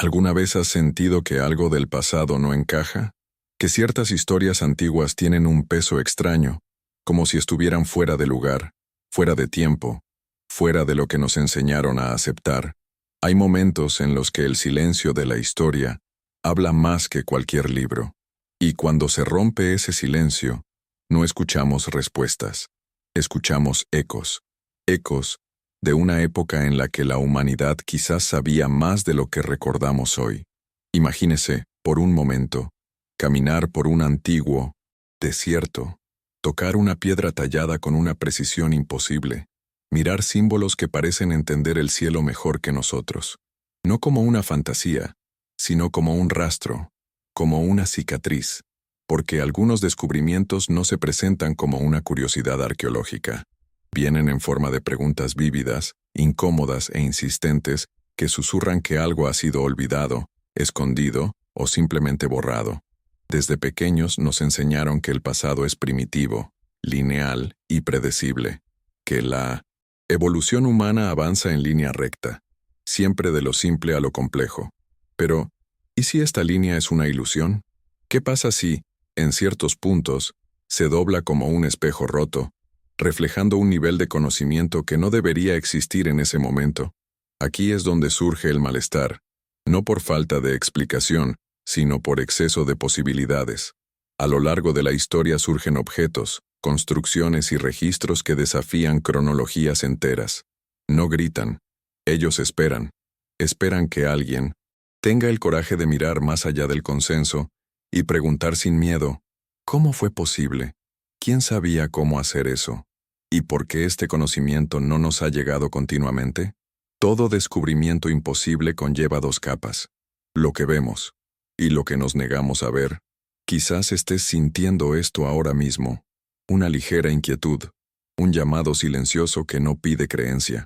¿Alguna vez has sentido que algo del pasado no encaja? Que ciertas historias antiguas tienen un peso extraño, como si estuvieran fuera de lugar, fuera de tiempo, fuera de lo que nos enseñaron a aceptar. Hay momentos en los que el silencio de la historia habla más que cualquier libro. Y cuando se rompe ese silencio, no escuchamos respuestas, escuchamos ecos, ecos de una época en la que la humanidad quizás sabía más de lo que recordamos hoy. Imagínese, por un momento, caminar por un antiguo desierto, tocar una piedra tallada con una precisión imposible, mirar símbolos que parecen entender el cielo mejor que nosotros, no como una fantasía, sino como un rastro, como una cicatriz, porque algunos descubrimientos no se presentan como una curiosidad arqueológica. Vienen en forma de preguntas vívidas, incómodas e insistentes que susurran que algo ha sido olvidado, escondido o simplemente borrado. Desde pequeños nos enseñaron que el pasado es primitivo, lineal y predecible, que la evolución humana avanza en línea recta, siempre de lo simple a lo complejo. Pero, ¿y si esta línea es una ilusión? ¿Qué pasa si, en ciertos puntos, se dobla como un espejo roto, reflejando un nivel de conocimiento que no debería existir en ese momento? Aquí es donde surge el malestar, no por falta de explicación, sino por exceso de posibilidades. A lo largo de la historia surgen objetos, construcciones y registros que desafían cronologías enteras. No gritan, ellos esperan. Esperan que alguien tenga el coraje de mirar más allá del consenso y preguntar sin miedo, ¿cómo fue posible? ¿Quién sabía cómo hacer eso? ¿Y por qué este conocimiento no nos ha llegado continuamente? Todo descubrimiento imposible conlleva dos capas: lo que vemos y lo que nos negamos a ver. Quizás estés sintiendo esto ahora mismo, una ligera inquietud, un llamado silencioso que no pide creencia,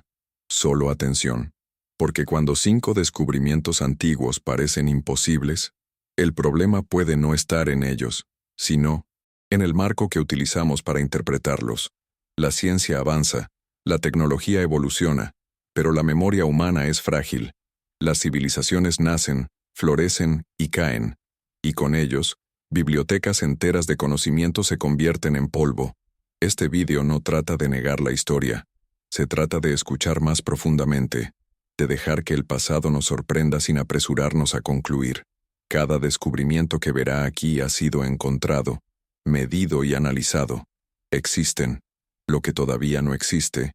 solo atención. Porque cuando 5 descubrimientos antiguos parecen imposibles, el problema puede no estar en ellos, sino en el marco que utilizamos para interpretarlos. La ciencia avanza, la tecnología evoluciona, pero la memoria humana es frágil. Las civilizaciones nacen, florecen y caen, y con ellos, bibliotecas enteras de conocimiento se convierten en polvo. Este vídeo no trata de negar la historia, se trata de escuchar más profundamente, de dejar que el pasado nos sorprenda sin apresurarnos a concluir. Cada descubrimiento que verá aquí ha sido encontrado, medido y analizado. Existen. Lo que todavía no existe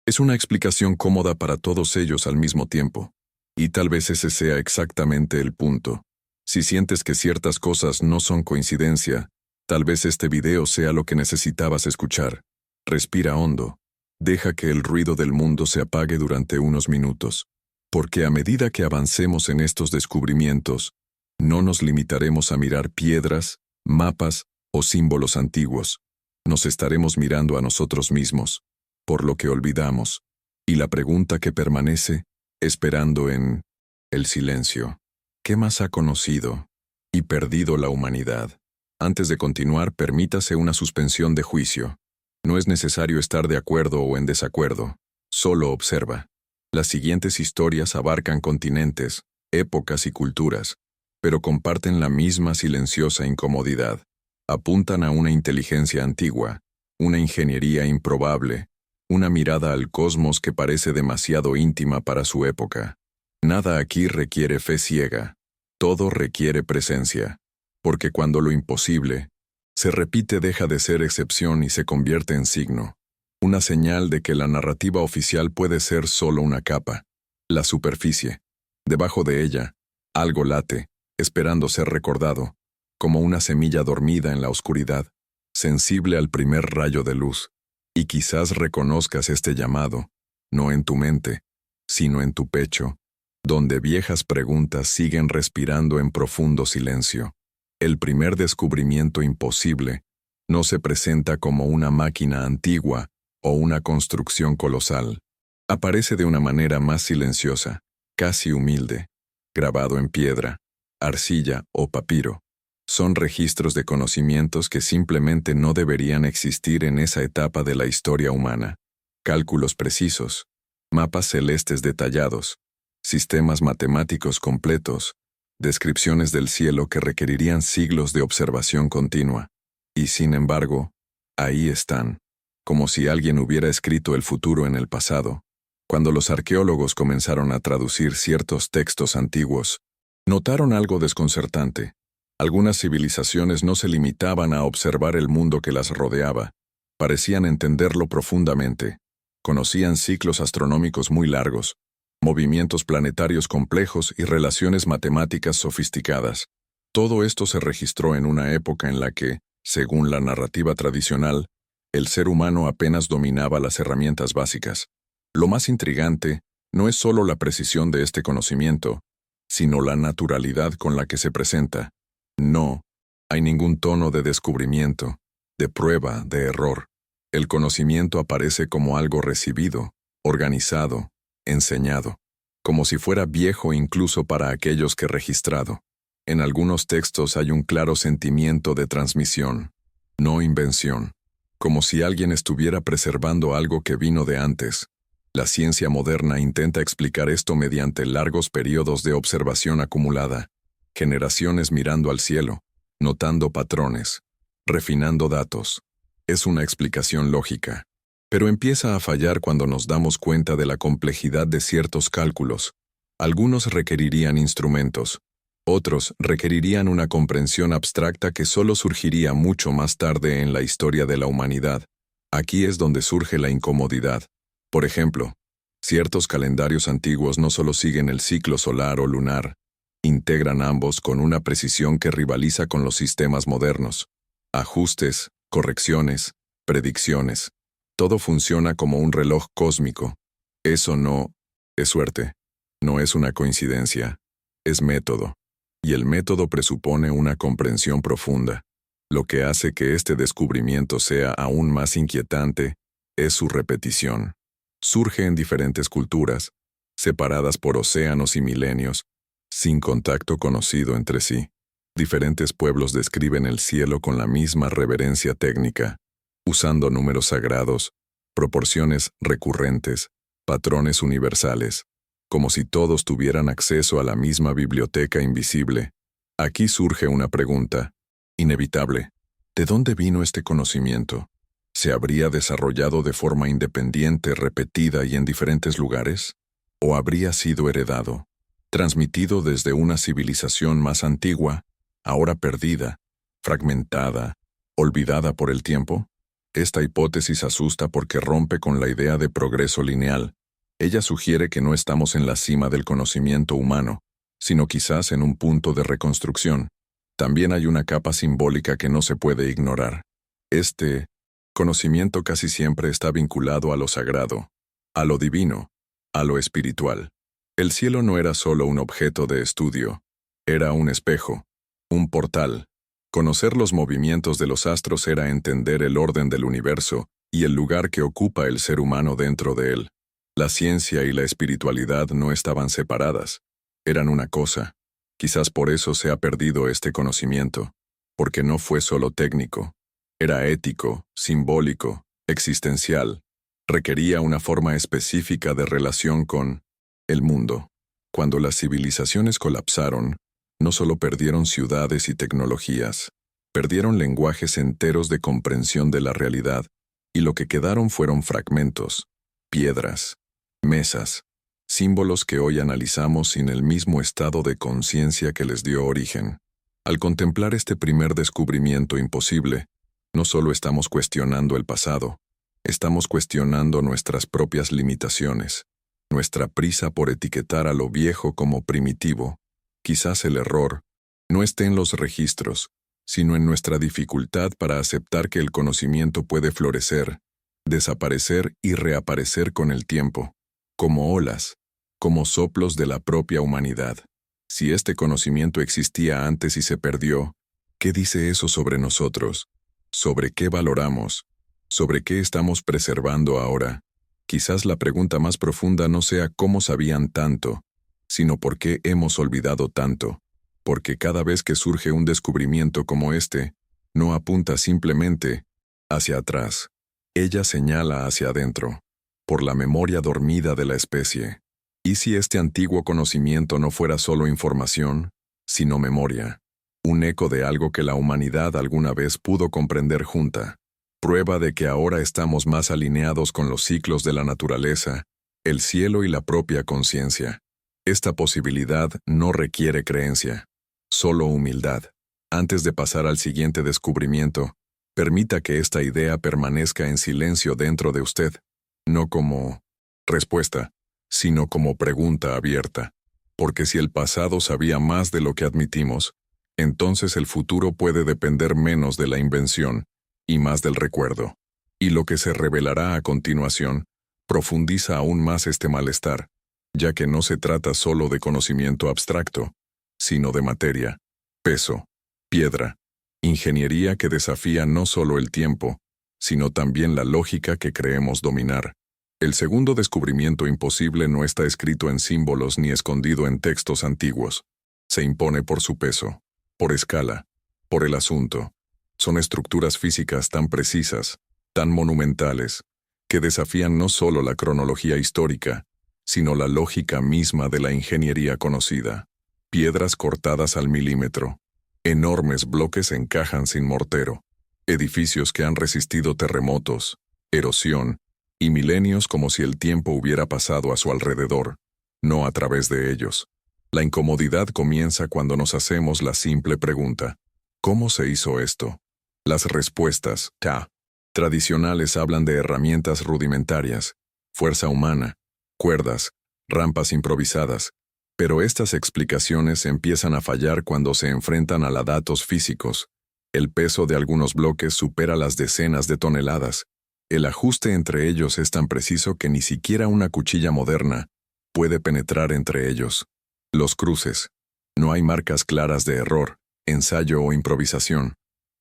es una explicación cómoda para todos ellos al mismo tiempo. Y tal vez ese sea exactamente el punto. Si sientes que ciertas cosas no son coincidencia, tal vez este video sea lo que necesitabas escuchar. Respira hondo. Deja que el ruido del mundo se apague durante unos minutos. Porque a medida que avancemos en estos descubrimientos, no nos limitaremos a mirar piedras, mapas o símbolos antiguos. Nos estaremos mirando a nosotros mismos, por lo que olvidamos, y la pregunta que permanece, esperando en el silencio: ¿qué más ha conocido y perdido la humanidad? Antes de continuar, permítase una suspensión de juicio. No es necesario estar de acuerdo o en desacuerdo, solo observa. Las siguientes historias abarcan continentes, épocas y culturas, pero comparten la misma silenciosa incomodidad. Apuntan a una inteligencia antigua, una ingeniería improbable, una mirada al cosmos que parece demasiado íntima para su época. Nada aquí requiere fe ciega, todo requiere presencia, porque cuando lo imposible se repite deja de ser excepción y se convierte en signo, una señal de que la narrativa oficial puede ser solo una capa, la superficie. Debajo de ella, algo late, esperando ser recordado, como una semilla dormida en la oscuridad, sensible al primer rayo de luz. Y quizás reconozcas este llamado, no en tu mente, sino en tu pecho, donde viejas preguntas siguen respirando en profundo silencio. El primer descubrimiento imposible no se presenta como una máquina antigua o una construcción colosal. Aparece de una manera más silenciosa, casi humilde, grabado en piedra, arcilla o papiro. Son registros de conocimientos que simplemente no deberían existir en esa etapa de la historia humana. Cálculos precisos, mapas celestes detallados, sistemas matemáticos completos, descripciones del cielo que requerirían siglos de observación continua. Y sin embargo, ahí están, como si alguien hubiera escrito el futuro en el pasado. Cuando los arqueólogos comenzaron a traducir ciertos textos antiguos, notaron algo desconcertante. Algunas civilizaciones no se limitaban a observar el mundo que las rodeaba, parecían entenderlo profundamente. Conocían ciclos astronómicos muy largos, movimientos planetarios complejos y relaciones matemáticas sofisticadas. Todo esto se registró en una época en la que, según la narrativa tradicional, el ser humano apenas dominaba las herramientas básicas. Lo más intrigante no es solo la precisión de este conocimiento, sino la naturalidad con la que se presenta. No hay ningún tono de descubrimiento, de prueba, de error. El conocimiento aparece como algo recibido, organizado, enseñado, como si fuera viejo incluso para aquellos que registrado. En algunos textos hay un claro sentimiento de transmisión, no invención, como si alguien estuviera preservando algo que vino de antes. La ciencia moderna intenta explicar esto mediante largos periodos de observación acumulada, generaciones mirando al cielo, notando patrones, refinando datos. Es una explicación lógica, pero empieza a fallar cuando nos damos cuenta de la complejidad de ciertos cálculos. Algunos requerirían instrumentos, otros requerirían una comprensión abstracta que solo surgiría mucho más tarde en la historia de la humanidad. Aquí es donde surge la incomodidad. Por ejemplo, ciertos calendarios antiguos no solo siguen el ciclo solar o lunar, integran ambos con una precisión que rivaliza con los sistemas modernos. Ajustes, correcciones, predicciones. Todo funciona como un reloj cósmico. Eso no es suerte, no es una coincidencia, es método. Y el método presupone una comprensión profunda. Lo que hace que este descubrimiento sea aún más inquietante es su repetición. Surge en diferentes culturas, separadas por océanos y milenios, sin contacto conocido entre sí. Diferentes pueblos describen el cielo con la misma reverencia técnica, usando números sagrados, proporciones recurrentes, patrones universales, como si todos tuvieran acceso a la misma biblioteca invisible. Aquí surge una pregunta, inevitable. ¿De dónde vino este conocimiento? ¿Se habría desarrollado de forma independiente, repetida y en diferentes lugares? ¿O habría sido heredado, transmitido desde una civilización más antigua, ahora perdida, fragmentada, olvidada por el tiempo? Esta hipótesis asusta porque rompe con la idea de progreso lineal. Ella sugiere que no estamos en la cima del conocimiento humano, sino quizás en un punto de reconstrucción. También hay una capa simbólica que no se puede ignorar. Este conocimiento casi siempre está vinculado a lo sagrado, a lo divino, a lo espiritual. El cielo no era solo un objeto de estudio, era un espejo, un portal. Conocer los movimientos de los astros era entender el orden del universo y el lugar que ocupa el ser humano dentro de él. La ciencia y la espiritualidad no estaban separadas, eran una cosa. Quizás por eso se ha perdido este conocimiento, porque no fue solo técnico. Era ético, simbólico, existencial. Requería una forma específica de relación con el mundo. Cuando las civilizaciones colapsaron, no solo perdieron ciudades y tecnologías, perdieron lenguajes enteros de comprensión de la realidad, y lo que quedaron fueron fragmentos, piedras, mesas, símbolos que hoy analizamos sin el mismo estado de conciencia que les dio origen. Al contemplar este primer descubrimiento imposible, no solo estamos cuestionando el pasado, estamos cuestionando nuestras propias limitaciones, nuestra prisa por etiquetar a lo viejo como primitivo. Quizás el error no esté en los registros, sino en nuestra dificultad para aceptar que el conocimiento puede florecer, desaparecer y reaparecer con el tiempo, como olas, como soplos de la propia humanidad. Si este conocimiento existía antes y se perdió, ¿qué dice eso sobre nosotros? ¿Sobre qué valoramos? ¿Sobre qué estamos preservando ahora? Quizás la pregunta más profunda no sea cómo sabían tanto, sino por qué hemos olvidado tanto. Porque cada vez que surge un descubrimiento como este, no apunta simplemente hacia atrás. Ella señala hacia adentro, por la memoria dormida de la especie. ¿Y si este antiguo conocimiento no fuera solo información, sino memoria? Un eco de algo que la humanidad alguna vez pudo comprender junta. Prueba de que ahora estamos más alineados con los ciclos de la naturaleza, el cielo y la propia conciencia. Esta posibilidad no requiere creencia, solo humildad. Antes de pasar al siguiente descubrimiento, permita que esta idea permanezca en silencio dentro de usted, no como respuesta, sino como pregunta abierta. Porque si el pasado sabía más de lo que admitimos, entonces el futuro puede depender menos de la invención y más del recuerdo. Y lo que se revelará a continuación profundiza aún más este malestar, ya que no se trata solo de conocimiento abstracto, sino de materia, peso, piedra, ingeniería que desafía no solo el tiempo, sino también la lógica que creemos dominar. El segundo descubrimiento imposible no está escrito en símbolos ni escondido en textos antiguos. Se impone por su peso, por escala, por el asunto. Son estructuras físicas tan precisas, tan monumentales, que desafían no solo la cronología histórica, sino la lógica misma de la ingeniería conocida. Piedras cortadas al milímetro. Enormes bloques encajan sin mortero. Edificios que han resistido terremotos, erosión, y milenios como si el tiempo hubiera pasado a su alrededor, no a través de ellos. La incomodidad comienza cuando nos hacemos la simple pregunta: ¿cómo se hizo esto? Las respuestas, tradicionales hablan de herramientas rudimentarias, fuerza humana, cuerdas, rampas improvisadas, pero estas explicaciones empiezan a fallar cuando se enfrentan a los datos físicos. El peso de algunos bloques supera las decenas de toneladas. El ajuste entre ellos es tan preciso que ni siquiera una cuchilla moderna puede penetrar entre ellos. Los cruces. No hay marcas claras de error, ensayo o improvisación.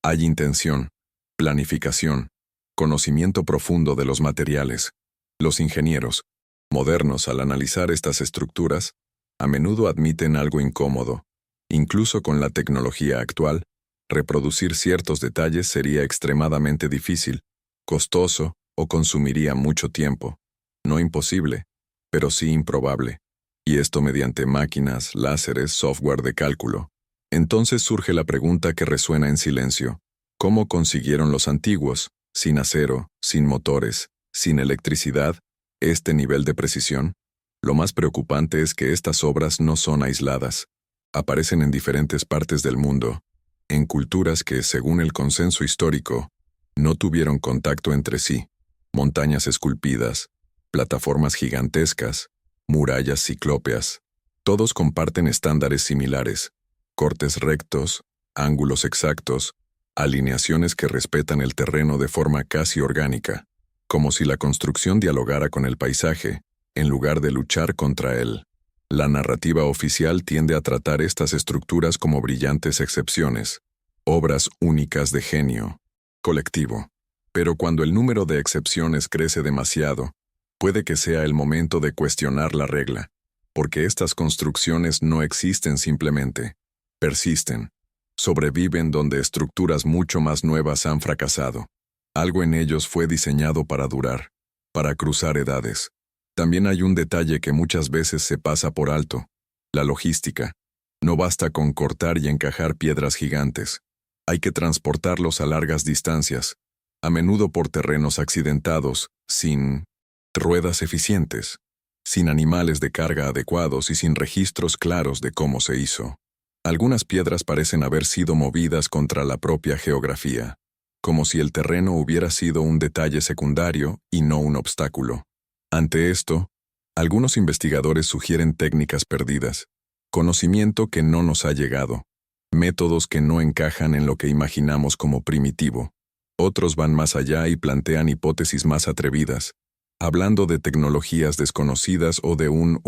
Hay intención, planificación, conocimiento profundo de los materiales. Los ingenieros, modernos al analizar estas estructuras, a menudo admiten algo incómodo. Incluso con la tecnología actual, reproducir ciertos detalles sería extremadamente difícil, costoso o consumiría mucho tiempo. No imposible, pero sí improbable. Y esto mediante máquinas, láseres, software de cálculo. Entonces surge la pregunta que resuena en silencio. ¿Cómo consiguieron los antiguos, sin acero, sin motores, sin electricidad, este nivel de precisión? Lo más preocupante es que estas obras no son aisladas. Aparecen en diferentes partes del mundo, en culturas que, según el consenso histórico, no tuvieron contacto entre sí. Montañas esculpidas, plataformas gigantescas, murallas ciclópeas. Todos comparten estándares similares, cortes rectos, ángulos exactos, alineaciones que respetan el terreno de forma casi orgánica, como si la construcción dialogara con el paisaje, en lugar de luchar contra él. La narrativa oficial tiende a tratar estas estructuras como brillantes excepciones, obras únicas de genio colectivo. Pero cuando el número de excepciones crece demasiado, puede que sea el momento de cuestionar la regla, porque estas construcciones no existen simplemente, persisten, sobreviven donde estructuras mucho más nuevas han fracasado. Algo en ellos fue diseñado para durar, para cruzar edades. También hay un detalle que muchas veces se pasa por alto: la logística. No basta con cortar y encajar piedras gigantes. Hay que transportarlos a largas distancias, a menudo por terrenos accidentados, sin ruedas eficientes, sin animales de carga adecuados y sin registros claros de cómo se hizo. Algunas piedras parecen haber sido movidas contra la propia geografía, como si el terreno hubiera sido un detalle secundario y no un obstáculo. Ante esto, algunos investigadores sugieren técnicas perdidas, conocimiento que no nos ha llegado, métodos que no encajan en lo que imaginamos como primitivo. Otros van más allá y plantean hipótesis más atrevidas, hablando de tecnologías desconocidas o de un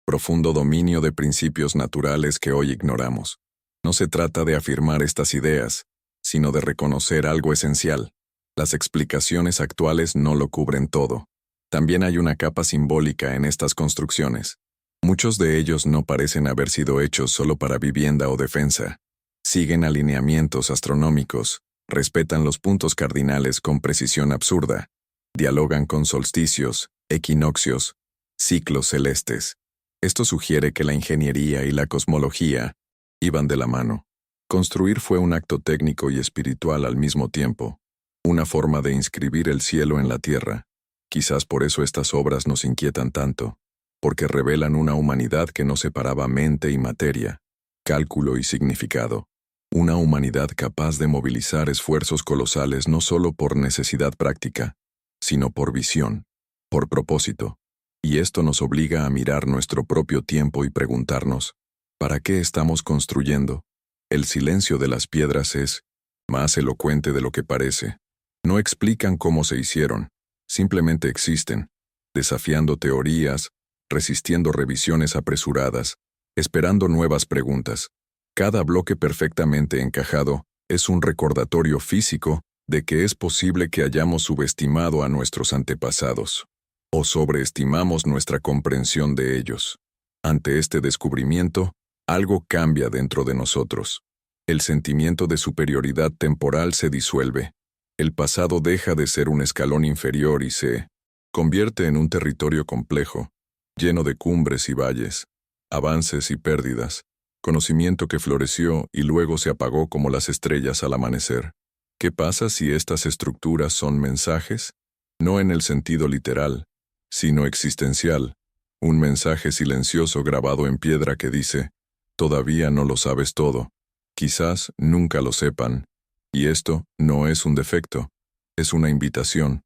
profundo dominio de principios naturales que hoy ignoramos. No se trata de afirmar estas ideas, sino de reconocer algo esencial. Las explicaciones actuales no lo cubren todo. También hay una capa simbólica en estas construcciones. Muchos de ellos no parecen haber sido hechos solo para vivienda o defensa. Siguen alineamientos astronómicos, respetan los puntos cardinales con precisión absurda, dialogan con solsticios, equinoccios, Ciclos celestes. Esto sugiere que la ingeniería y la cosmología iban de la mano. Construir fue un acto técnico y espiritual al mismo tiempo, una forma de inscribir el cielo en la tierra. Quizás por eso estas obras nos inquietan tanto, porque revelan una humanidad que no separaba mente y materia, cálculo y significado. Una humanidad capaz de movilizar esfuerzos colosales no solo por necesidad práctica, sino por visión, por propósito. Y esto nos obliga a mirar nuestro propio tiempo y preguntarnos, ¿para qué estamos construyendo? El silencio de las piedras es más elocuente de lo que parece. No explican cómo se hicieron, simplemente existen, desafiando teorías, resistiendo revisiones apresuradas, esperando nuevas preguntas. Cada bloque perfectamente encajado es un recordatorio físico de que es posible que hayamos subestimado a nuestros antepasados, o sobreestimamos nuestra comprensión de ellos. Ante este descubrimiento, algo cambia dentro de nosotros. El sentimiento de superioridad temporal se disuelve. El pasado deja de ser un escalón inferior y se convierte en un territorio complejo, lleno de cumbres y valles, avances y pérdidas, conocimiento que floreció y luego se apagó como las estrellas al amanecer. ¿Qué pasa si estas estructuras son mensajes? No en el sentido literal, sino existencial. Un mensaje silencioso grabado en piedra que dice, todavía no lo sabes todo, quizás nunca lo sepan. Y esto no es un defecto, es una invitación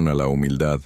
a la humildad,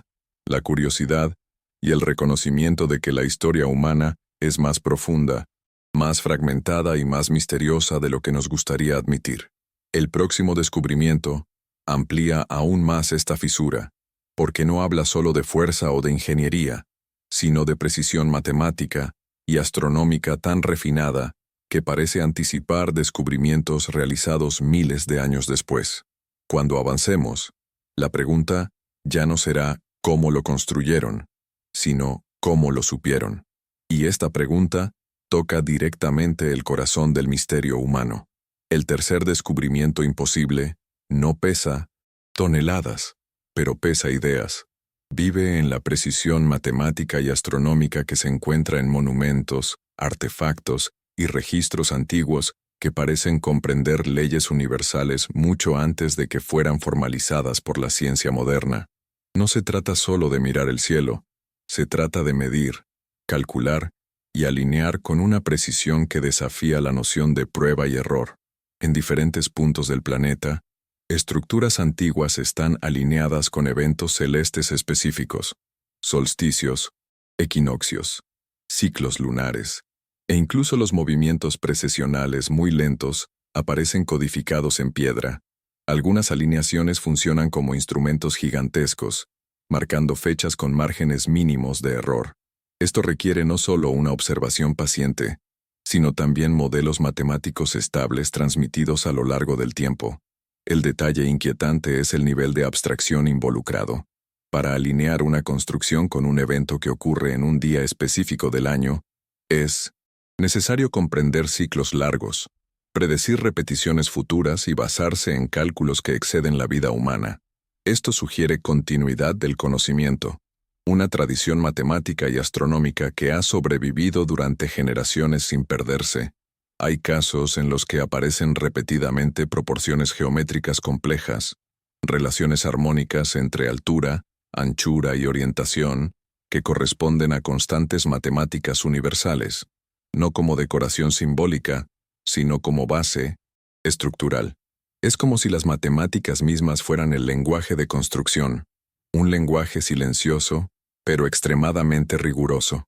la curiosidad y el reconocimiento de que la historia humana es más profunda, más fragmentada y más misteriosa de lo que nos gustaría admitir. El próximo descubrimiento amplía aún más esta fisura, porque no habla solo de fuerza o de ingeniería, sino de precisión matemática y astronómica tan refinada que parece anticipar descubrimientos realizados miles de años después. Cuando avancemos, la pregunta ya no será cómo lo construyeron, sino cómo lo supieron. Y esta pregunta toca directamente el corazón del misterio humano. El tercer descubrimiento imposible no pesa toneladas, pero pesa ideas. Vive en la precisión matemática y astronómica que se encuentra en monumentos, artefactos y registros antiguos que parecen comprender leyes universales mucho antes de que fueran formalizadas por la ciencia moderna. No se trata solo de mirar el cielo, se trata de medir, calcular y alinear con una precisión que desafía la noción de prueba y error. En diferentes puntos del planeta, estructuras antiguas están alineadas con eventos celestes específicos, solsticios, equinoccios, ciclos lunares, e incluso los movimientos precesionales muy lentos aparecen codificados en piedra. Algunas alineaciones funcionan como instrumentos gigantescos, marcando fechas con márgenes mínimos de error. Esto requiere no solo una observación paciente, sino también modelos matemáticos estables transmitidos a lo largo del tiempo. El detalle inquietante es el nivel de abstracción involucrado. Para alinear una construcción con un evento que ocurre en un día específico del año, es necesario comprender ciclos largos, predecir repeticiones futuras y basarse en cálculos que exceden la vida humana. Esto sugiere continuidad del conocimiento, una tradición matemática y astronómica que ha sobrevivido durante generaciones sin perderse. Hay casos en los que aparecen repetidamente proporciones geométricas complejas, relaciones armónicas entre altura, anchura y orientación, que corresponden a constantes matemáticas universales, no como decoración simbólica, sino como base estructural. Es como si las matemáticas mismas fueran el lenguaje de construcción, un lenguaje silencioso, pero extremadamente riguroso.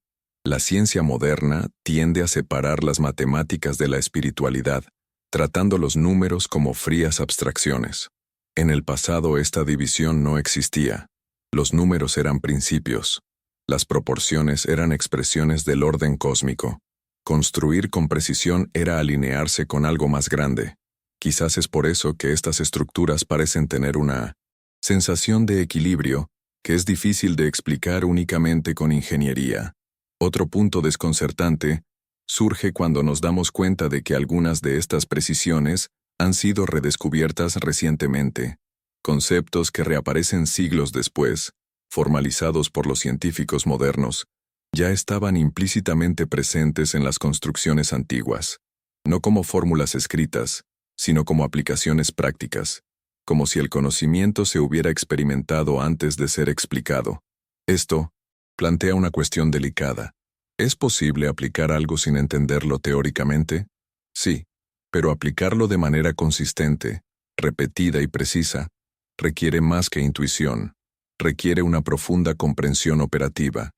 La ciencia moderna tiende a separar las matemáticas de la espiritualidad, tratando los números como frías abstracciones. En el pasado esta división no existía. Los números eran principios. Las proporciones eran expresiones del orden cósmico. Construir con precisión era alinearse con algo más grande. Quizás es por eso que estas estructuras parecen tener una sensación de equilibrio que es difícil de explicar únicamente con ingeniería. Otro punto desconcertante surge cuando nos damos cuenta de que algunas de estas precisiones han sido redescubiertas recientemente. Conceptos que reaparecen siglos después, formalizados por los científicos modernos, ya estaban implícitamente presentes en las construcciones antiguas, no como fórmulas escritas, sino como aplicaciones prácticas, como si el conocimiento se hubiera experimentado antes de ser explicado. Esto plantea una cuestión delicada. ¿Es posible aplicar algo sin entenderlo teóricamente? Sí, pero aplicarlo de manera consistente, repetida y precisa, requiere más que intuición, requiere una profunda comprensión operativa,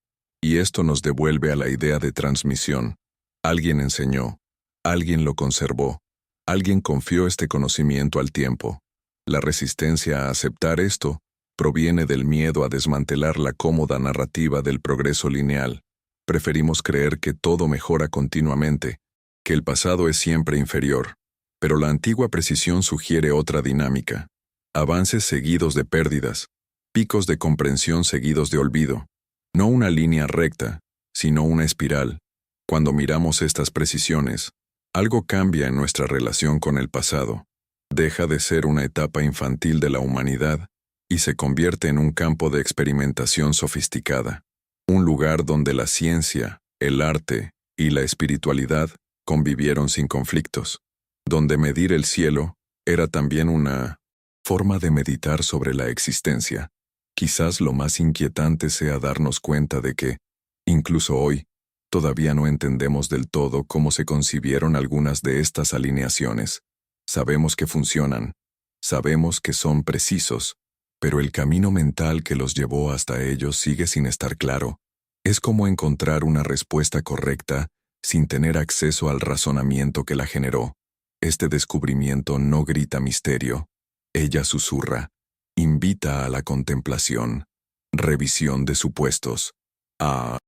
y esto nos devuelve a la idea de transmisión. Alguien enseñó, alguien lo conservó, alguien confió este conocimiento al tiempo. La resistencia a aceptar esto proviene del miedo a desmantelar la cómoda narrativa del progreso lineal. Preferimos creer que todo mejora continuamente, que el pasado es siempre inferior, pero la antigua precisión sugiere otra dinámica. Avances seguidos de pérdidas, picos de comprensión seguidos de olvido. No una línea recta, sino una espiral. Cuando miramos estas precisiones, algo cambia en nuestra relación con el pasado. Deja de ser una etapa infantil de la humanidad y se convierte en un campo de experimentación sofisticada. Un lugar donde la ciencia, el arte y la espiritualidad convivieron sin conflictos. Donde medir el cielo era también una forma de meditar sobre la existencia. Quizás lo más inquietante sea darnos cuenta de que, incluso hoy, todavía no entendemos del todo cómo se concibieron algunas de estas alineaciones. Sabemos que funcionan, sabemos que son precisos, pero el camino mental que los llevó hasta ellos sigue sin estar claro. Es como encontrar una respuesta correcta sin tener acceso al razonamiento que la generó. Este descubrimiento no grita misterio. Ella susurra, invita a la contemplación, revisión de supuestos, a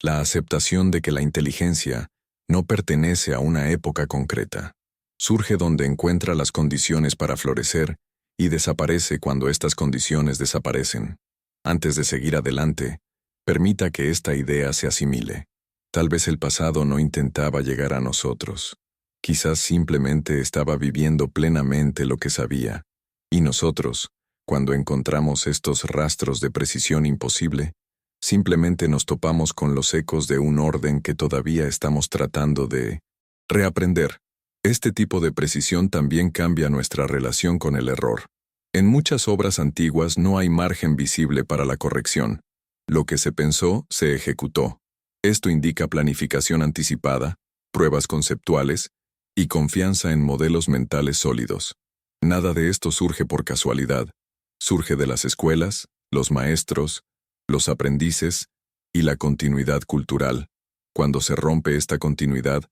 la aceptación de que la inteligencia no pertenece a una época concreta. Surge donde encuentra las condiciones para florecer y desaparece cuando estas condiciones desaparecen. Antes de seguir adelante, permita que esta idea se asimile. Tal vez el pasado no intentaba llegar a nosotros. Quizás simplemente estaba viviendo plenamente lo que sabía. Y nosotros, cuando encontramos estos rastros de precisión imposible, simplemente nos topamos con los ecos de un orden que todavía estamos tratando de reaprender. Este tipo de precisión también cambia nuestra relación con el error. En muchas obras antiguas no hay margen visible para la corrección. Lo que se pensó, se ejecutó. Esto indica planificación anticipada, pruebas conceptuales y confianza en modelos mentales sólidos. Nada de esto surge por casualidad. Surge de las escuelas, los maestros, los aprendices y la continuidad cultural. Cuando se rompe esta continuidad,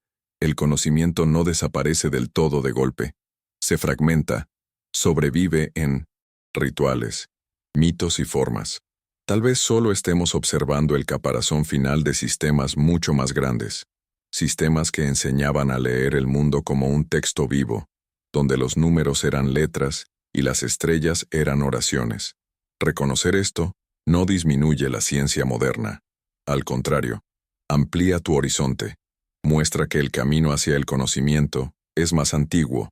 el conocimiento no desaparece del todo de golpe. Se fragmenta, sobrevive en rituales, mitos y formas. Tal vez solo estemos observando el caparazón final de sistemas mucho más grandes. Sistemas que enseñaban a leer el mundo como un texto vivo, donde los números eran letras y las estrellas eran oraciones. Reconocer esto no disminuye la ciencia moderna. Al contrario, amplía tu horizonte. Muestra que el camino hacia el conocimiento es más antiguo,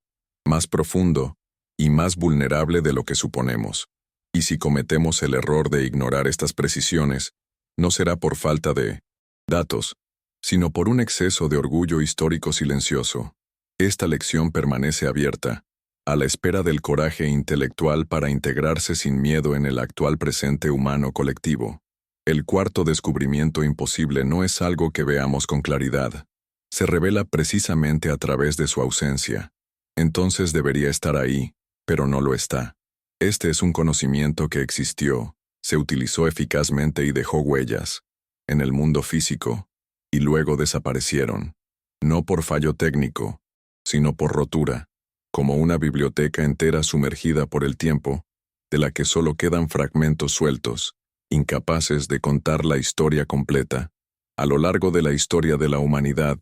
más profundo y más vulnerable de lo que suponemos. Y si cometemos el error de ignorar estas precisiones, no será por falta de datos, sino por un exceso de orgullo histórico silencioso. Esta lección permanece abierta, a la espera del coraje intelectual para integrarse sin miedo en el actual presente humano colectivo. El cuarto descubrimiento imposible no es algo que veamos con claridad. Se revela precisamente a través de su ausencia. Entonces debería estar ahí, pero no lo está. Este es un conocimiento que existió, se utilizó eficazmente y dejó huellas en el mundo físico, y luego desaparecieron, no por fallo técnico, sino por rotura, como una biblioteca entera sumergida por el tiempo, de la que solo quedan fragmentos sueltos, incapaces de contar la historia completa. A lo largo de la historia de la humanidad,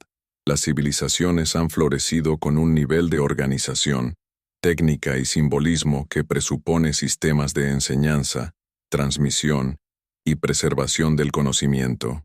las civilizaciones han florecido con un nivel de organización, técnica y simbolismo que presupone sistemas de enseñanza, transmisión y preservación del conocimiento.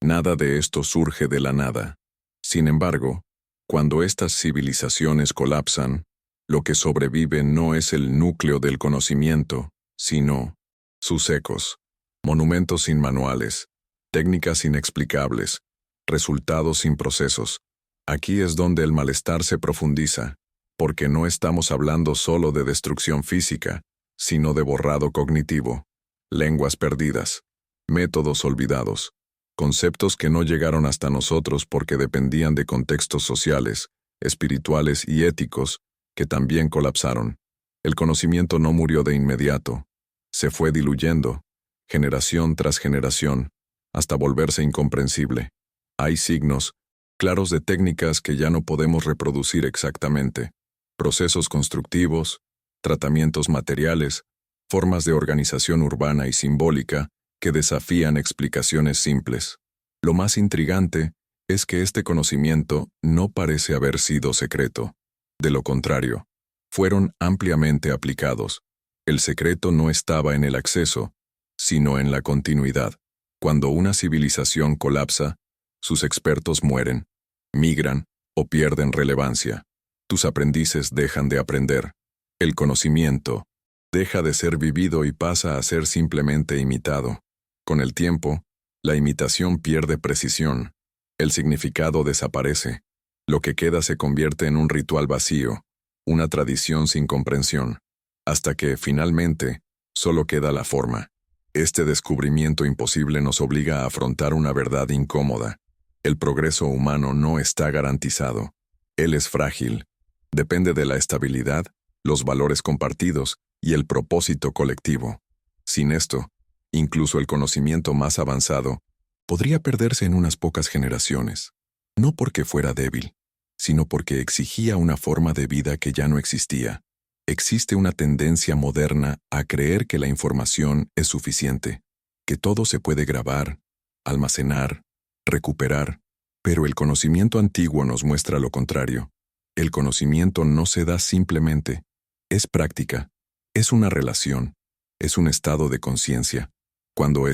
Nada de esto surge de la nada. Sin embargo, cuando estas civilizaciones colapsan, lo que sobrevive no es el núcleo del conocimiento, sino sus ecos. Monumentos sin manuales, técnicas inexplicables, resultados sin procesos. Aquí es donde el malestar se profundiza, porque no estamos hablando solo de destrucción física, sino de borrado cognitivo, lenguas perdidas, métodos olvidados, conceptos que no llegaron hasta nosotros porque dependían de contextos sociales, espirituales y éticos que también colapsaron. El conocimiento no murió de inmediato, se fue diluyendo, generación tras generación, hasta volverse incomprensible. Hay signos claros de técnicas que ya no podemos reproducir exactamente, procesos constructivos, tratamientos materiales, formas de organización urbana y simbólica que desafían explicaciones simples. Lo más intrigante es que este conocimiento no parece haber sido secreto. De lo contrario, fueron ampliamente aplicados. El secreto no estaba en el acceso, sino en la continuidad. Cuando una civilización colapsa, sus expertos mueren, migran o pierden relevancia. Tus aprendices dejan de aprender. El conocimiento deja de ser vivido y pasa a ser simplemente imitado. Con el tiempo, la imitación pierde precisión. El significado desaparece. Lo que queda se convierte en un ritual vacío, una tradición sin comprensión, hasta que, finalmente, solo queda la forma. Este descubrimiento imposible nos obliga a afrontar una verdad incómoda. El progreso humano no está garantizado. Él es frágil. Depende de la estabilidad, los valores compartidos y el propósito colectivo. Sin esto, incluso el conocimiento más avanzado podría perderse en unas pocas generaciones, no porque fuera débil, sino porque exigía una forma de vida que ya no existía. Existe una tendencia moderna a creer que la información es suficiente, que todo se puede grabar, almacenar, recuperar, pero el conocimiento antiguo nos muestra lo contrario. El conocimiento no se da simplemente, es práctica, es una relación, es un estado de conciencia. Cuando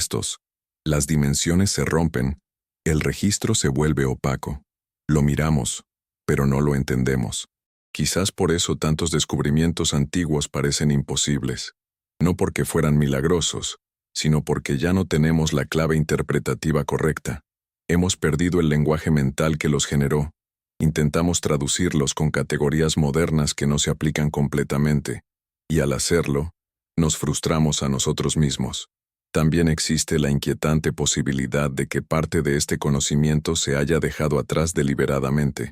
las dimensiones se rompen, el registro se vuelve opaco. Lo miramos, pero no lo entendemos. Quizás por eso tantos descubrimientos antiguos parecen imposibles. No porque fueran milagrosos, sino porque ya no tenemos la clave interpretativa correcta. Hemos perdido el lenguaje mental que los generó. Intentamos traducirlos con categorías modernas que no se aplican completamente, y al hacerlo, nos frustramos a nosotros mismos. También existe la inquietante posibilidad de que parte de este conocimiento se haya dejado atrás deliberadamente,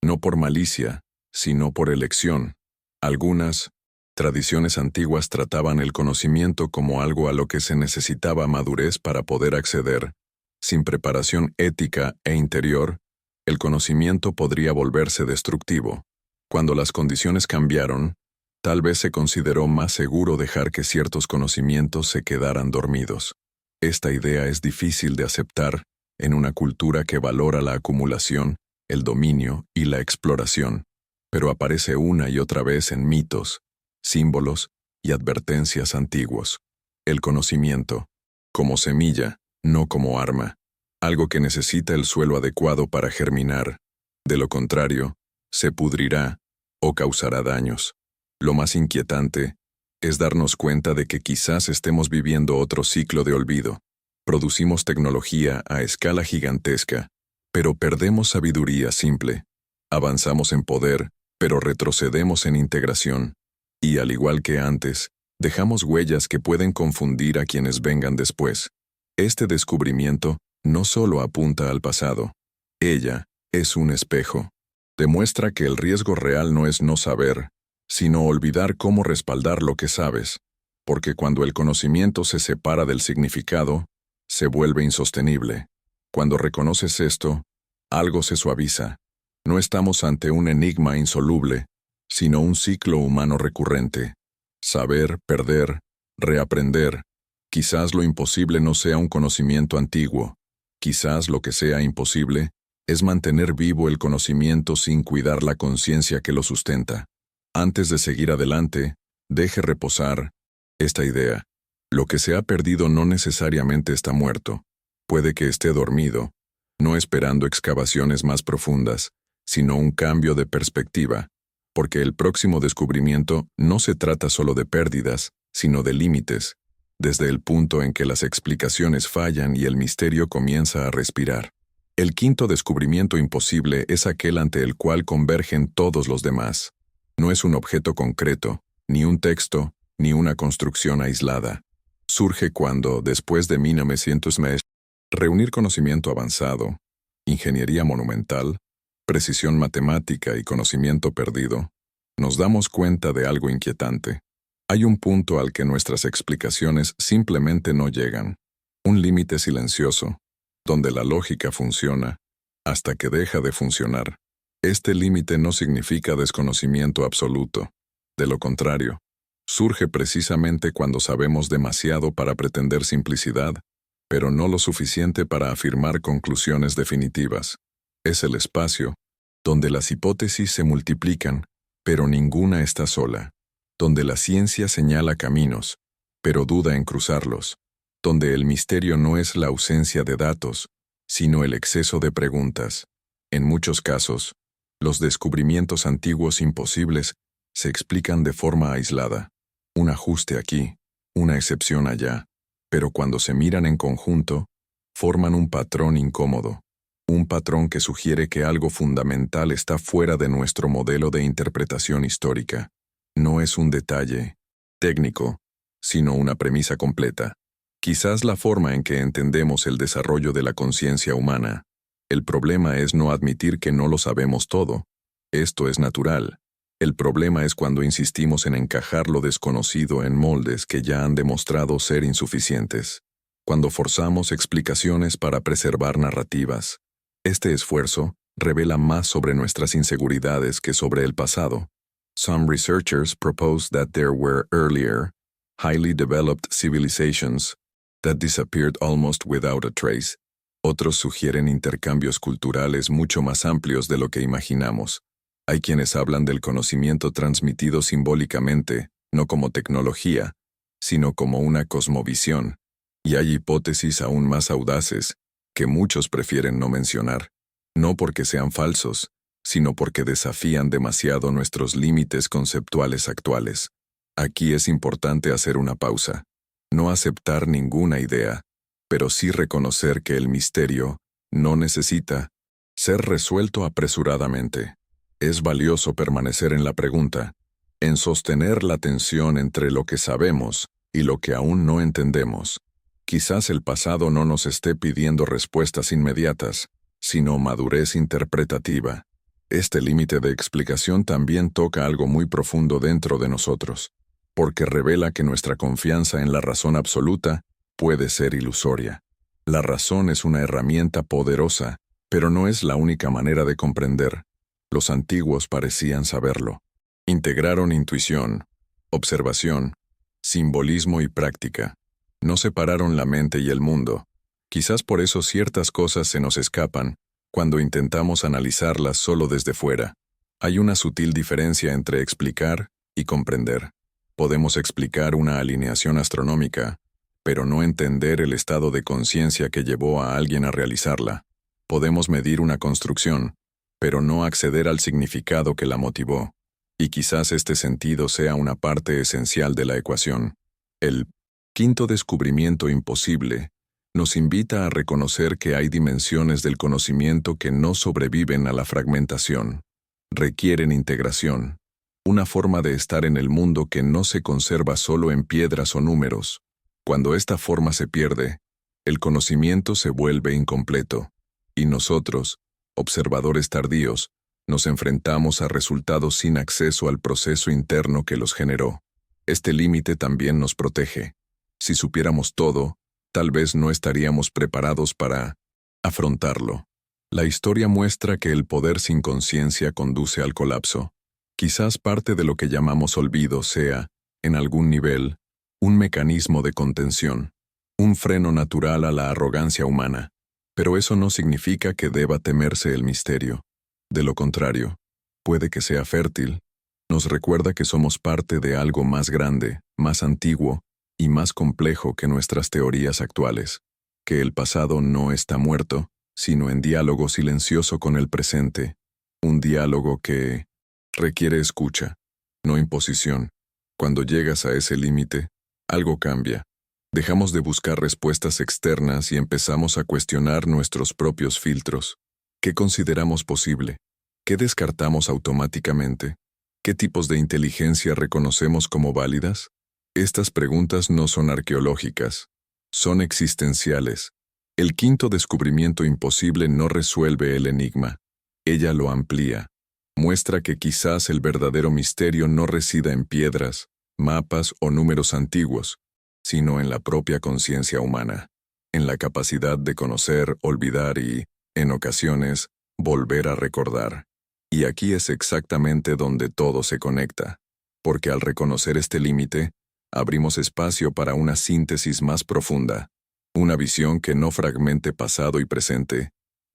no por malicia, sino por elección. Algunas tradiciones antiguas trataban el conocimiento como algo a lo que se necesitaba madurez para poder acceder. Sin preparación ética e interior, el conocimiento podría volverse destructivo. Cuando las condiciones cambiaron, tal vez se consideró más seguro dejar que ciertos conocimientos se quedaran dormidos. Esta idea es difícil de aceptar en una cultura que valora la acumulación, el dominio y la exploración, pero aparece una y otra vez en mitos, símbolos y advertencias antiguos. El conocimiento, como semilla, no como arma, algo que necesita el suelo adecuado para germinar. De lo contrario, se pudrirá o causará daños. Lo más inquietante es darnos cuenta de que quizás estemos viviendo otro ciclo de olvido. Producimos tecnología a escala gigantesca, pero perdemos sabiduría simple. Avanzamos en poder, pero retrocedemos en integración. Y al igual que antes, dejamos huellas que pueden confundir a quienes vengan después. Este descubrimiento no solo apunta al pasado. Ella es un espejo. Demuestra que el riesgo real no es no saber, sino olvidar cómo respaldar lo que sabes, porque cuando el conocimiento se separa del significado, se vuelve insostenible. Cuando reconoces esto, algo se suaviza. No estamos ante un enigma insoluble, sino un ciclo humano recurrente. Saber, perder, reaprender. Quizás lo imposible no sea un conocimiento antiguo. Quizás lo que sea imposible es mantener vivo el conocimiento sin cuidar la conciencia que lo sustenta. Antes de seguir adelante, deje reposar esta idea. Lo que se ha perdido no necesariamente está muerto. Puede que esté dormido, no esperando excavaciones más profundas, sino un cambio de perspectiva, porque el próximo descubrimiento no se trata solo de pérdidas, sino de límites. desde el punto en que las explicaciones fallan y el misterio comienza a respirar. El quinto descubrimiento imposible es aquel ante el cual convergen todos los demás. No es un objeto concreto, ni un texto, ni una construcción aislada. Surge cuando, después de 1900 meses, reunir conocimiento avanzado, ingeniería monumental, precisión matemática y conocimiento perdido, nos damos cuenta de algo inquietante. Hay un punto al que nuestras explicaciones simplemente no llegan, un límite silencioso, donde la lógica funciona, hasta que deja de funcionar. Este límite no significa desconocimiento absoluto. De lo contrario, surge precisamente cuando sabemos demasiado para pretender simplicidad, pero no lo suficiente para afirmar conclusiones definitivas. Es el espacio, donde las hipótesis se multiplican, pero ninguna está sola, donde la ciencia señala caminos, pero duda en cruzarlos, donde el misterio no es la ausencia de datos, sino el exceso de preguntas. En muchos casos, los descubrimientos antiguos imposibles se explican de forma aislada, un ajuste aquí, una excepción allá, pero cuando se miran en conjunto, forman un patrón incómodo, un patrón que sugiere que algo fundamental está fuera de nuestro modelo de interpretación histórica. No es un detalle técnico, sino una premisa completa. Quizás la forma en que entendemos el desarrollo de la conciencia humana. El problema es no admitir que no lo sabemos todo. Esto es natural. El problema es cuando insistimos en encajar lo desconocido en moldes que ya han demostrado ser insuficientes. Cuando forzamos explicaciones para preservar narrativas. Este esfuerzo revela más sobre nuestras inseguridades que sobre el pasado. Some researchers propose that there were earlier, highly developed civilizations that disappeared almost without a trace. Otros sugieren intercambios culturales mucho más amplios de lo que imaginamos. Hay quienes hablan del conocimiento transmitido simbólicamente, no como tecnología, sino como una cosmovisión, y hay hipótesis aún más audaces, que muchos prefieren no mencionar, no porque sean falsos, sino porque desafían demasiado nuestros límites conceptuales actuales. Aquí es importante hacer una pausa. No aceptar ninguna idea, pero sí reconocer que el misterio no necesita ser resuelto apresuradamente. Es valioso permanecer en la pregunta, en sostener la tensión entre lo que sabemos y lo que aún no entendemos. Quizás el pasado no nos esté pidiendo respuestas inmediatas, sino madurez interpretativa. Este límite de explicación también toca algo muy profundo dentro de nosotros, porque revela que nuestra confianza en la razón absoluta puede ser ilusoria. La razón es una herramienta poderosa, pero no es la única manera de comprender. Los antiguos parecían saberlo. Integraron intuición, observación, simbolismo y práctica. No separaron la mente y el mundo. Quizás por eso ciertas cosas se nos escapan cuando intentamos analizarlas solo desde fuera. Hay una sutil diferencia entre explicar y comprender. Podemos explicar una alineación astronómica, pero no entender el estado de conciencia que llevó a alguien a realizarla. Podemos medir una construcción, pero no acceder al significado que la motivó. Y quizás este sentido sea una parte esencial de la ecuación. El quinto descubrimiento imposible nos invita a reconocer que hay dimensiones del conocimiento que no sobreviven a la fragmentación. Requieren integración, una forma de estar en el mundo que no se conserva solo en piedras o números. Cuando esta forma se pierde, el conocimiento se vuelve incompleto, y nosotros, observadores tardíos, nos enfrentamos a resultados sin acceso al proceso interno que los generó. Este límite también nos protege. Si supiéramos todo, tal vez no estaríamos preparados para afrontarlo. La historia muestra que el poder sin conciencia conduce al colapso. Quizás parte de lo que llamamos olvido sea, en algún nivel, un mecanismo de contención, un freno natural a la arrogancia humana. Pero eso no significa que deba temerse el misterio. De lo contrario, puede que sea fértil. Nos recuerda que somos parte de algo más grande, más antiguo y más complejo que nuestras teorías actuales, que el pasado no está muerto, sino en diálogo silencioso con el presente, un diálogo que requiere escucha, no imposición. Cuando llegas a ese límite, algo cambia. Dejamos de buscar respuestas externas y empezamos a cuestionar nuestros propios filtros. ¿Qué consideramos posible? ¿Qué descartamos automáticamente? ¿Qué tipos de inteligencia reconocemos como válidas? Estas preguntas no son arqueológicas, son existenciales. El quinto descubrimiento imposible no resuelve el enigma, ella lo amplía. Muestra que quizás el verdadero misterio no resida en piedras, mapas o números antiguos, sino en la propia conciencia humana, en la capacidad de conocer, olvidar y, en ocasiones, volver a recordar. Y aquí es exactamente donde todo se conecta, porque al reconocer este límite, abrimos espacio para una síntesis más profunda, una visión que no fragmente pasado y presente,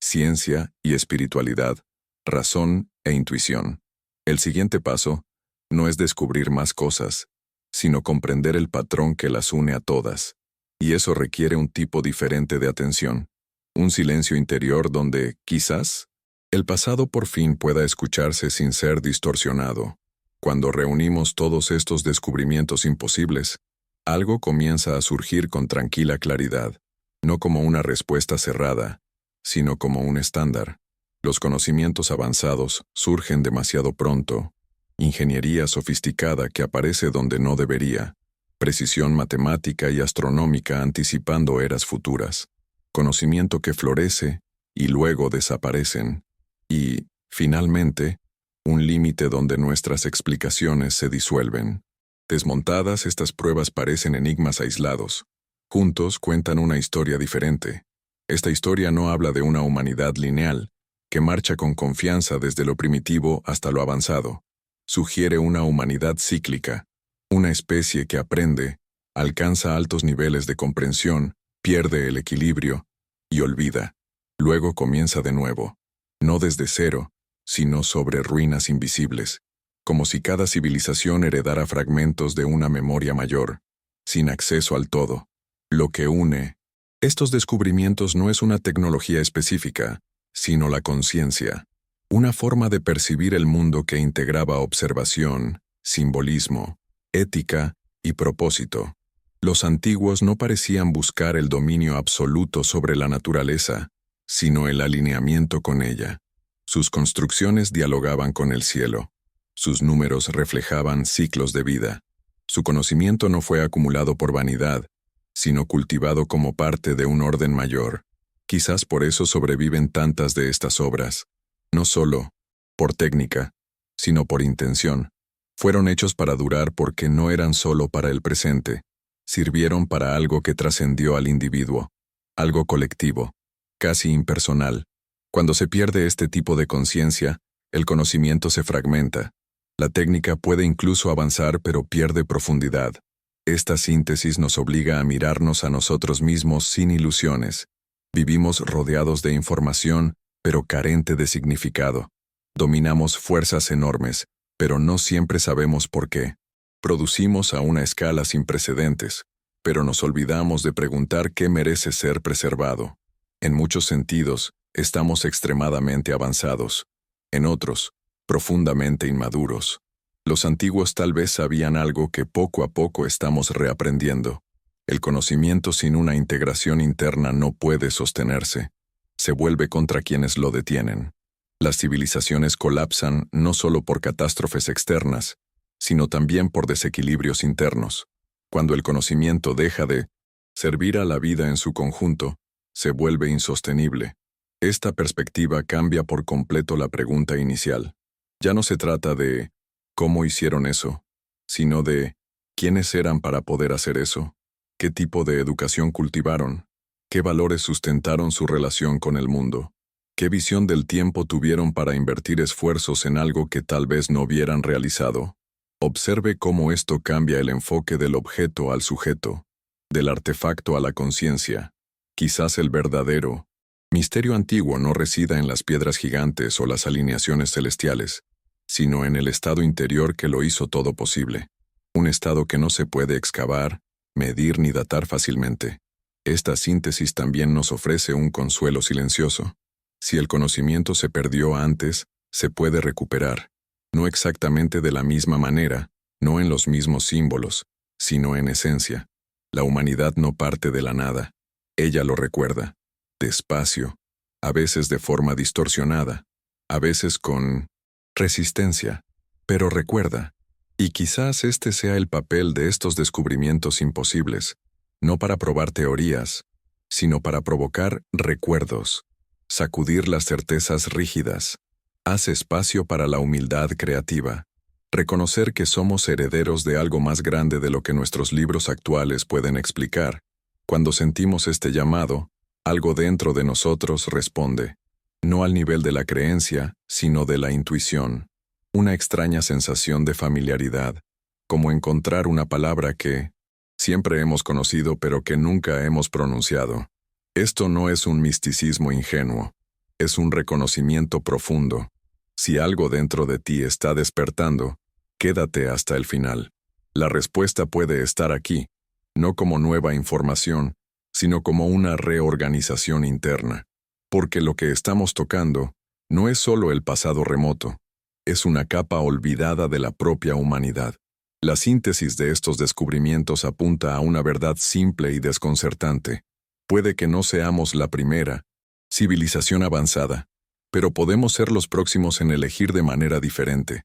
ciencia y espiritualidad, razón e intuición. El siguiente paso no es descubrir más cosas, sino comprender el patrón que las une a todas. Y eso requiere un tipo diferente de atención, un silencio interior donde, quizás, el pasado por fin pueda escucharse sin ser distorsionado. Cuando reunimos todos estos descubrimientos imposibles, algo comienza a surgir con tranquila claridad, no como una respuesta cerrada, sino como un estándar. Los conocimientos avanzados surgen demasiado pronto, ingeniería sofisticada que aparece donde no debería, precisión matemática y astronómica anticipando eras futuras, conocimiento que florece y luego desaparecen, y, finalmente, un límite donde nuestras explicaciones se disuelven. Desmontadas, estas pruebas parecen enigmas aislados. Juntos cuentan una historia diferente. Esta historia no habla de una humanidad lineal, que marcha con confianza desde lo primitivo hasta lo avanzado. Sugiere una humanidad cíclica, una especie que aprende, alcanza altos niveles de comprensión, pierde el equilibrio y olvida. Luego comienza de nuevo, no desde cero, sino sobre ruinas invisibles, como si cada civilización heredara fragmentos de una memoria mayor, sin acceso al todo. Lo que une estos descubrimientos no es una tecnología específica, sino la conciencia, una forma de percibir el mundo que integraba observación, simbolismo, ética y propósito. Los antiguos no parecían buscar el dominio absoluto sobre la naturaleza, sino el alineamiento con ella. Sus construcciones dialogaban con el cielo. Sus números reflejaban ciclos de vida. Su conocimiento no fue acumulado por vanidad, sino cultivado como parte de un orden mayor. Quizás por eso sobreviven tantas de estas obras, no solo por técnica, sino por intención. Fueron hechos para durar porque no eran solo para el presente, sirvieron para algo que trascendió al individuo, algo colectivo, casi impersonal. Cuando se pierde este tipo de conciencia, el conocimiento se fragmenta. La técnica puede incluso avanzar pero pierde profundidad. Esta síntesis nos obliga a mirarnos a nosotros mismos sin ilusiones. Vivimos rodeados de información, pero carente de significado. Dominamos fuerzas enormes, pero no siempre sabemos por qué. Producimos a una escala sin precedentes, pero nos olvidamos de preguntar qué merece ser preservado. En muchos sentidos, estamos extremadamente avanzados. En otros, profundamente inmaduros. Los antiguos tal vez sabían algo que poco a poco estamos reaprendiendo. El conocimiento sin una integración interna no puede sostenerse. Se vuelve contra quienes lo detienen. Las civilizaciones colapsan no solo por catástrofes externas, sino también por desequilibrios internos. Cuando el conocimiento deja de servir a la vida en su conjunto, se vuelve insostenible. Esta perspectiva cambia por completo la pregunta inicial. Ya no se trata de ¿cómo hicieron eso?, sino de ¿quiénes eran para poder hacer eso? ¿Qué tipo de educación cultivaron? ¿Qué valores sustentaron su relación con el mundo? ¿Qué visión del tiempo tuvieron para invertir esfuerzos en algo que tal vez no hubieran realizado? Observe cómo esto cambia el enfoque del objeto al sujeto, del artefacto a la conciencia. Quizás el verdadero misterio antiguo no resida en las piedras gigantes o las alineaciones celestiales, sino en el estado interior que lo hizo todo posible. Un estado que no se puede excavar, medir ni datar fácilmente. Esta síntesis también nos ofrece un consuelo silencioso. Si el conocimiento se perdió antes, se puede recuperar. No exactamente de la misma manera, no en los mismos símbolos, sino en esencia. La humanidad no parte de la nada. Ella lo recuerda, despacio, a veces de forma distorsionada, a veces con resistencia, pero recuerda. Y quizás este sea el papel de estos descubrimientos imposibles, no para probar teorías, sino para provocar recuerdos, sacudir las certezas rígidas. Haz espacio para la humildad creativa. Reconocer que somos herederos de algo más grande de lo que nuestros libros actuales pueden explicar. Cuando sentimos este llamado, algo dentro de nosotros responde, no al nivel de la creencia, sino de la intuición. Una extraña sensación de familiaridad, como encontrar una palabra que siempre hemos conocido pero que nunca hemos pronunciado. Esto no es un misticismo ingenuo, es un reconocimiento profundo. Si algo dentro de ti está despertando, quédate hasta el final. La respuesta puede estar aquí, no como nueva información, sino como una reorganización interna. Porque lo que estamos tocando no es solo el pasado remoto, es una capa olvidada de la propia humanidad. La síntesis de estos descubrimientos apunta a una verdad simple y desconcertante. Puede que no seamos la primera civilización avanzada, pero podemos ser los próximos en elegir de manera diferente,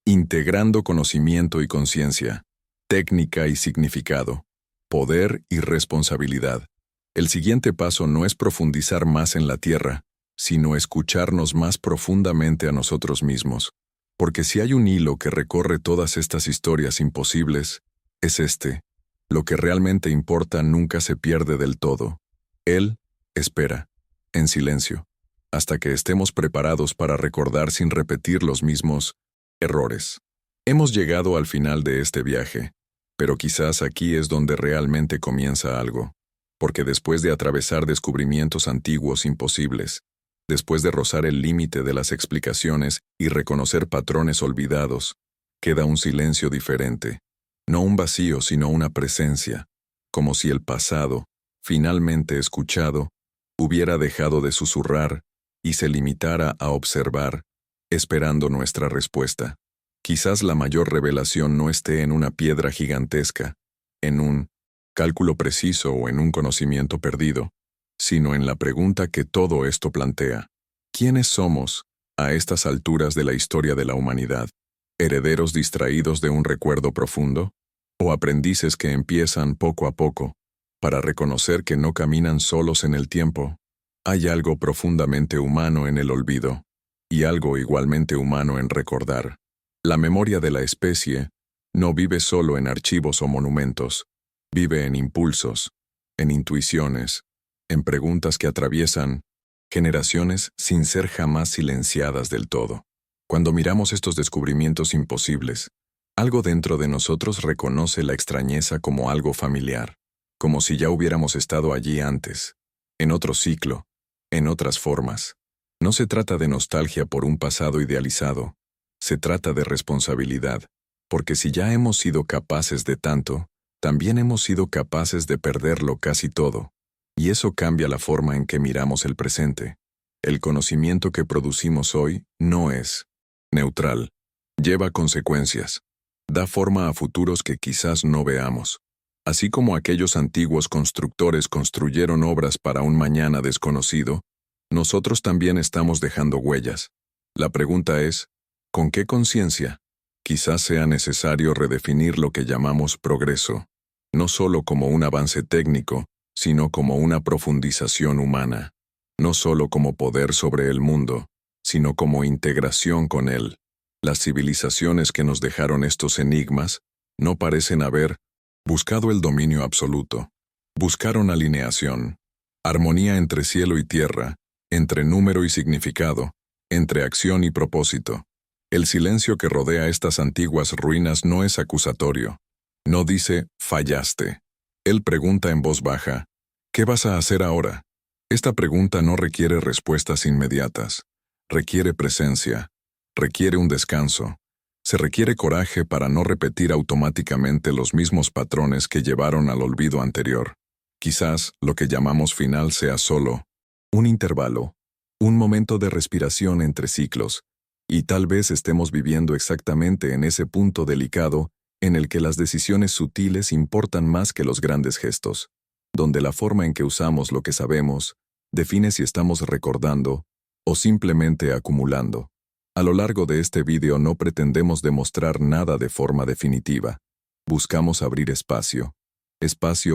integrando conocimiento y conciencia, técnica y significado, poder y responsabilidad. El siguiente paso no es profundizar más en la Tierra, sino escucharnos más profundamente a nosotros mismos. Porque si hay un hilo que recorre todas estas historias imposibles, es este. Lo que realmente importa nunca se pierde del todo. Él espera, en silencio, hasta que estemos preparados para recordar sin repetir los mismos errores. Hemos llegado al final de este viaje, pero quizás aquí es donde realmente comienza algo. Porque después de atravesar descubrimientos antiguos imposibles, después de rozar el límite de las explicaciones y reconocer patrones olvidados, queda un silencio diferente. No un vacío, sino una presencia, como si el pasado, finalmente escuchado, hubiera dejado de susurrar y se limitara a observar, esperando nuestra respuesta. Quizás la mayor revelación no esté en una piedra gigantesca, en un cálculo preciso o en un conocimiento perdido, sino en la pregunta que todo esto plantea. ¿Quiénes somos, a estas alturas de la historia de la humanidad? ¿Herederos distraídos de un recuerdo profundo? ¿O aprendices que empiezan poco a poco, para reconocer que no caminan solos en el tiempo? Hay algo profundamente humano en el olvido, y algo igualmente humano en recordar. La memoria de la especie no vive solo en archivos o monumentos, vive en impulsos, en intuiciones, en preguntas que atraviesan generaciones sin ser jamás silenciadas del todo. Cuando miramos estos descubrimientos imposibles, algo dentro de nosotros reconoce la extrañeza como algo familiar, como si ya hubiéramos estado allí antes, en otro ciclo, en otras formas. No se trata de nostalgia por un pasado idealizado, se trata de responsabilidad, porque si ya hemos sido capaces de tanto, también hemos sido capaces de perderlo casi todo. Y eso cambia la forma en que miramos el presente. El conocimiento que producimos hoy no es neutral, lleva consecuencias, da forma a futuros que quizás no veamos. Así como aquellos antiguos constructores construyeron obras para un mañana desconocido, nosotros también estamos dejando huellas. La pregunta es, ¿con qué conciencia? Quizás sea necesario redefinir lo que llamamos progreso, no solo como un avance técnico, sino como una profundización humana, no solo como poder sobre el mundo, sino como integración con él. Las civilizaciones que nos dejaron estos enigmas no parecen haber buscado el dominio absoluto. Buscaron alineación, armonía entre cielo y tierra, entre número y significado, entre acción y propósito. El silencio que rodea estas antiguas ruinas no es acusatorio. No dice, fallaste. Él pregunta en voz baja, ¿qué vas a hacer ahora? Esta pregunta no requiere respuestas inmediatas. Requiere presencia. Requiere un descanso. Se requiere coraje para no repetir automáticamente los mismos patrones que llevaron al olvido anterior. Quizás lo que llamamos final sea solo un intervalo, un momento de respiración entre ciclos, y tal vez estemos viviendo exactamente en ese punto delicado en el que las decisiones sutiles importan más que los grandes gestos, donde la forma en que usamos lo que sabemos define si estamos recordando o simplemente acumulando. A lo largo de este vídeo no pretendemos demostrar nada de forma definitiva. Buscamos abrir espacio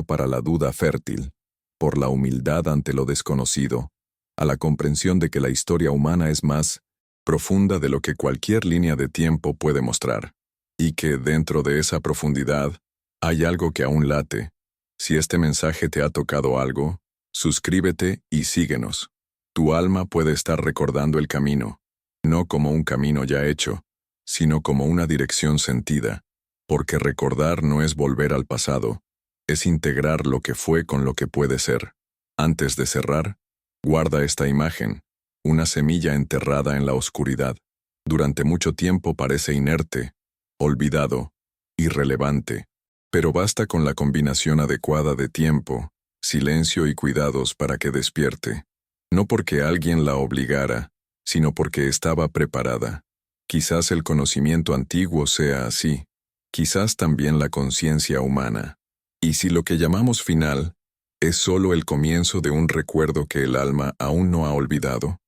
para la duda fértil, por la humildad ante lo desconocido, a la comprensión de que la historia humana es más profunda de lo que cualquier línea de tiempo puede mostrar, y que dentro de esa profundidad hay algo que aún late. Si este mensaje te ha tocado algo, suscríbete y síguenos. Tu alma puede estar recordando el camino, no como un camino ya hecho, sino como una dirección sentida, porque recordar no es volver al pasado, es integrar lo que fue con lo que puede ser. Antes de cerrar, guarda esta imagen, una semilla enterrada en la oscuridad. Durante mucho tiempo parece inerte, olvidado, irrelevante, pero basta con la combinación adecuada de tiempo, silencio y cuidados para que despierte. No porque alguien la obligara, sino porque estaba preparada. Quizás el conocimiento antiguo sea así, quizás también la conciencia humana. Y si lo que llamamos final es solo el comienzo de un recuerdo que el alma aún no ha olvidado,